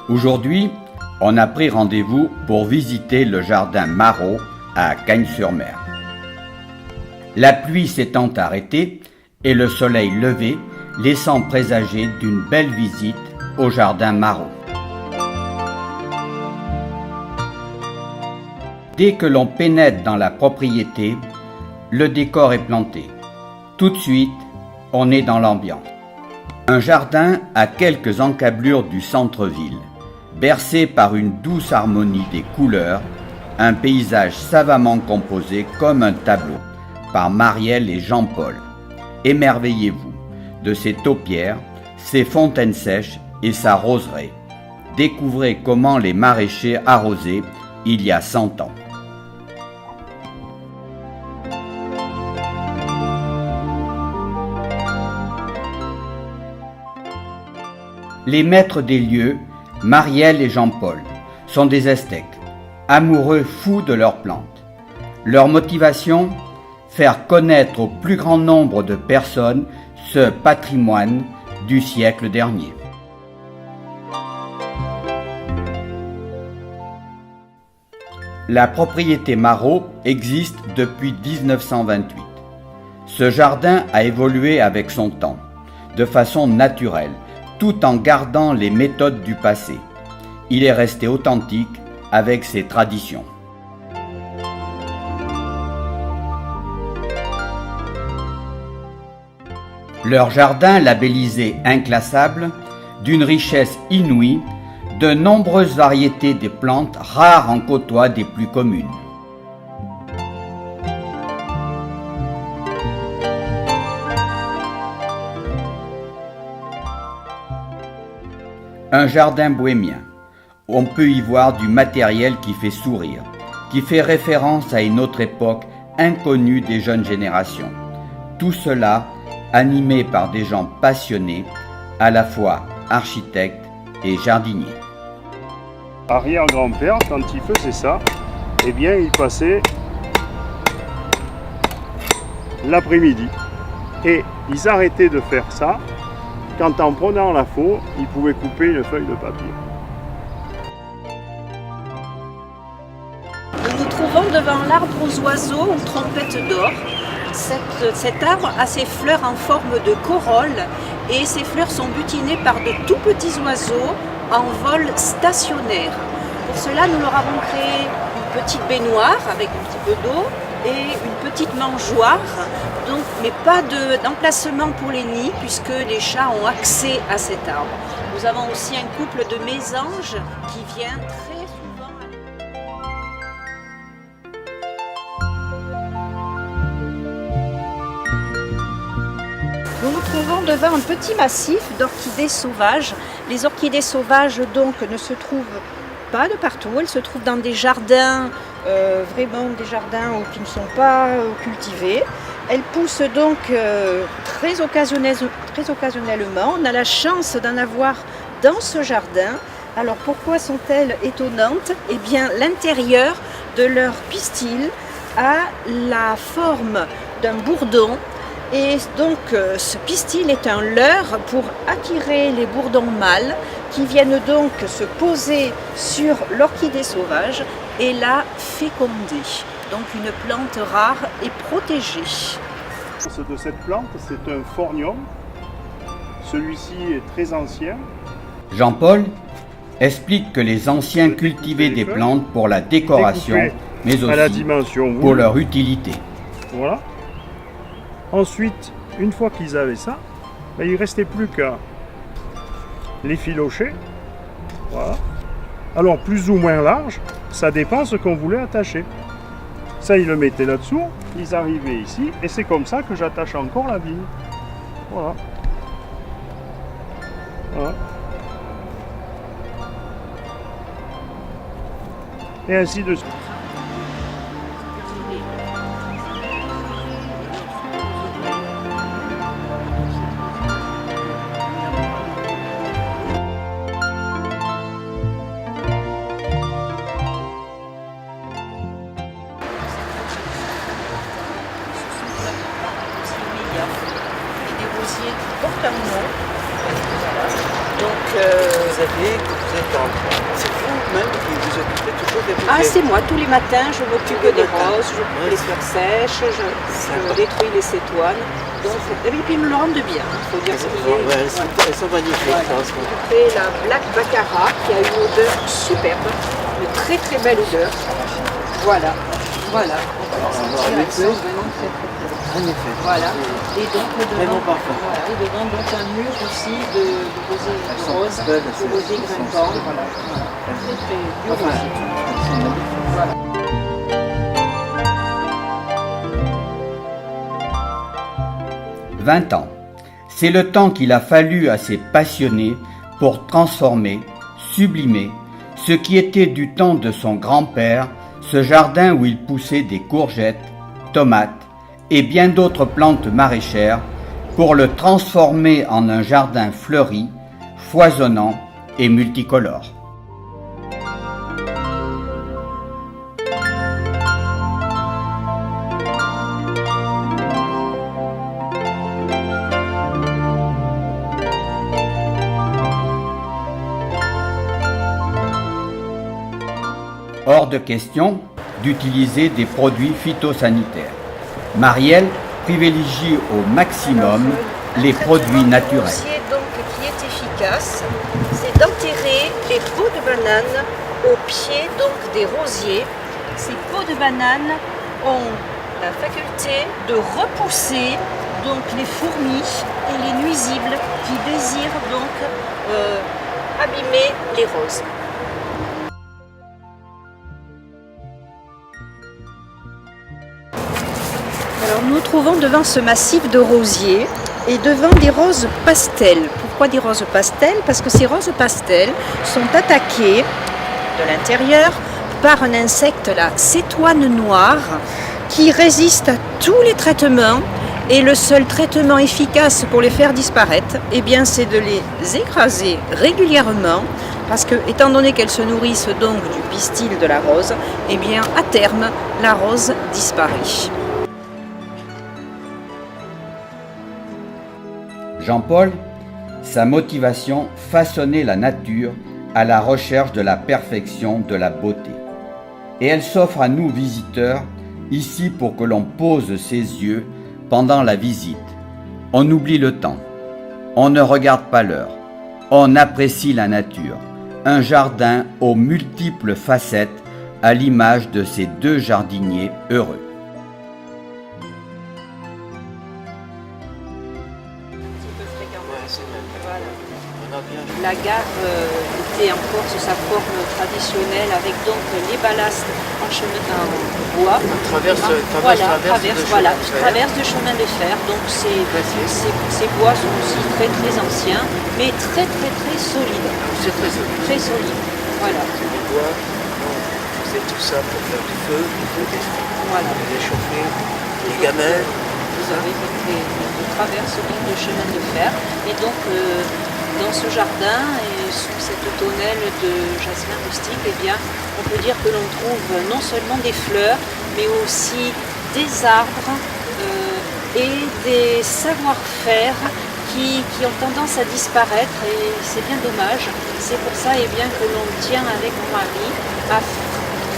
Aujourd'hui, on a pris rendez-vous pour visiter le jardin Marot à Cagnes-sur-Mer. La pluie s'étant arrêtée et le soleil levé, laissant présager d'une belle visite au jardin Marot. Dès que l'on pénètre dans la propriété, le décor est planté. Tout de suite, on est dans l'ambiance. Un jardin à quelques encablures du centre-ville, bercé par une douce harmonie des couleurs, un paysage savamment composé comme un tableau par Marielle et Jean-Paul. Émerveillez-vous de ses taupières, ses fontaines sèches et sa roseraie. Découvrez comment les maraîchers arrosaient il y a 100 ans. Les maîtres des lieux, Marielle et Jean-Paul, sont des esthètes, amoureux fous de leurs plantes. Leur motivation, faire connaître au plus grand nombre de personnes ce patrimoine du siècle dernier. La propriété Marot existe depuis 1928. Ce jardin a évolué avec son temps, de façon naturelle, tout en gardant les méthodes du passé. Il est resté authentique avec ses traditions. Leur jardin labellisé inclassable, d'une richesse inouïe, de nombreuses variétés de plantes rares en côtoient des plus communes. Un jardin bohémien. On peut y voir du matériel qui fait sourire, qui fait référence à une autre époque inconnue des jeunes générations. Tout cela animé par des gens passionnés, à la fois architectes et jardiniers. Arrière-grand-père, quand il faisait ça, eh bien il passait l'après-midi. Et ils arrêtaient de faire ça quand en prenant la faux, ils pouvaient couper une feuille de papier. Nous nous trouvons devant l'arbre aux oiseaux ou trompette d'or. Cet arbre a ses fleurs en forme de corolle et ces fleurs sont butinées par de tout petits oiseaux en vol stationnaire. Pour cela, nous leur avons créé une petite baignoire avec un petit peu d'eau et une petite mangeoire, donc, mais pas d'emplacement pour les nids puisque les chats ont accès à cet arbre. Nous avons aussi un couple de mésanges qui vient très souvent. Nous nous trouvons devant un petit massif d'orchidées sauvages. Les orchidées sauvages donc ne se trouvent pas de partout, elles se trouvent dans des jardins, vraiment des jardins qui ne sont pas cultivés. Elles poussent donc très occasionnellement. On a la chance d'en avoir dans ce jardin. Alors pourquoi sont-elles étonnantes? Eh bien l'intérieur de leur pistil a la forme d'un bourdon. Et donc ce pistil est un leurre pour attirer les bourdons mâles qui viennent donc se poser sur l'orchidée sauvage et la féconder. Donc une plante rare et protégée. De cette plante, c'est un phornium. Celui-ci est très ancien. Jean-Paul explique que les anciens cultivaient des plantes pour la décoration, mais aussi pour leur utilité. Voilà. Ensuite, une fois qu'ils avaient ça, il ne restait plus qu'à les filocher. Voilà. Alors, plus ou moins large, ça dépend ce qu'on voulait attacher. Ça, ils le mettaient là-dessous, ils arrivaient ici, et c'est comme ça que j'attache encore la vigne. Voilà. Voilà. Et ainsi de suite. Et des rosiers qui portent un nom. Voilà. Donc, Vous avez C'est vous-même qui vous occupez toujours des Ah, rosiers? c'est moi, tous les matins, je m'occupe Tous les des matins. roses, je coupe Ouais, les fleurs sèches, je détruis les cétoines. Donc, et puis ils me le rendent bien, il faut dire ce qu'il y a. Ouais, elles sont magnifiques. Voilà. Là, en ce moment. J'ai fait la Black Baccarat qui a une odeur superbe, une très très belle odeur. Voilà, voilà. Elles sont vraiment très très belles. En effet. Voilà. Et donc Vraiment devant, parfait. voilà, et devant donc un mur aussi de rosé sont rose, belles, de ces- rosé elles sont grimpant. super. Voilà. Très très du Enfin, rosé. elles sont magnifiques. Voilà. « 20 ans. C'est le temps qu'il a fallu à ces passionnés pour transformer, sublimer, ce qui était du temps de son grand-père, ce jardin où il poussait des courgettes, tomates et bien d'autres plantes maraîchères, pour le transformer en un jardin fleuri, foisonnant et multicolore. Hors de question d'utiliser des produits phytosanitaires. Marielle privilégie au maximum les produits naturels. Le traitement de rosier, donc, qui est efficace, c'est d'enterrer les peaux de banane au pied donc, des rosiers. Ces peaux de banane ont la faculté de repousser donc, les fourmis et les nuisibles qui désirent donc abîmer les roses. Alors nous nous trouvons devant ce massif de rosiers et devant des roses pastels. Pourquoi des roses pastels? Parce que ces roses pastels sont attaquées de l'intérieur par un insecte, la cétoine noire, qui résiste à tous les traitements. Et le seul traitement efficace pour les faire disparaître, eh bien, c'est de les écraser régulièrement, parce que, étant donné qu'elles se nourrissent donc du pistil de la rose, eh bien, à terme, la rose disparaît. Jean-Paul, sa motivation façonnait la nature à la recherche de la perfection, de la beauté. Et elle s'offre à nous visiteurs, ici pour que l'on pose ses yeux pendant la visite. On oublie le temps, on ne regarde pas l'heure, on apprécie la nature, un jardin aux multiples facettes à l'image de ces deux jardiniers heureux. La gare était encore sous sa forme traditionnelle avec donc les ballasts en bois. Traverse le chemin de fer. Donc ces bois sont aussi très très anciens, mais très très très solides. C'est très joli. Très solides. Voilà. C'est des bois. C'est tout ça pour faire du feu, Voilà. les chauffer, les gamelles. Vous avez des traverses de chemin de fer. Et donc dans ce jardin et sous cette tonnelle de jasmin rustique, eh bien, on peut dire que l'on trouve non seulement des fleurs, mais aussi des arbres et des savoir-faire qui ont tendance à disparaître, et c'est bien dommage. C'est pour ça bien, que l'on tient avec mon mari à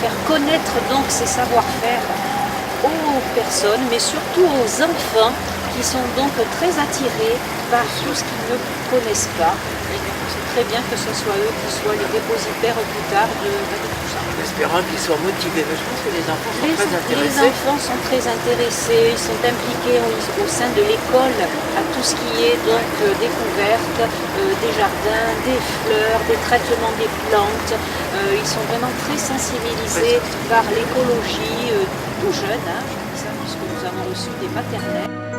faire connaître donc ces savoir-faire aux personnes, mais surtout aux enfants qui sont donc très attirés par tout ce qu'ils ne connaissent pas. Et donc c'est très bien que ce soit eux qui soient les dépositaires plus tard de tout ça. En espérant qu'ils soient motivés. Mais je pense que les enfants sont très Les intéressés. enfants sont très intéressés, ils sont impliqués au sein de l'école à tout ce qui est donc découverte des jardins, des fleurs, des traitements des plantes. Ils sont vraiment très sensibilisés par l'écologie tout jeunes, hein, je dis ça puisque nous avons reçu des maternelles.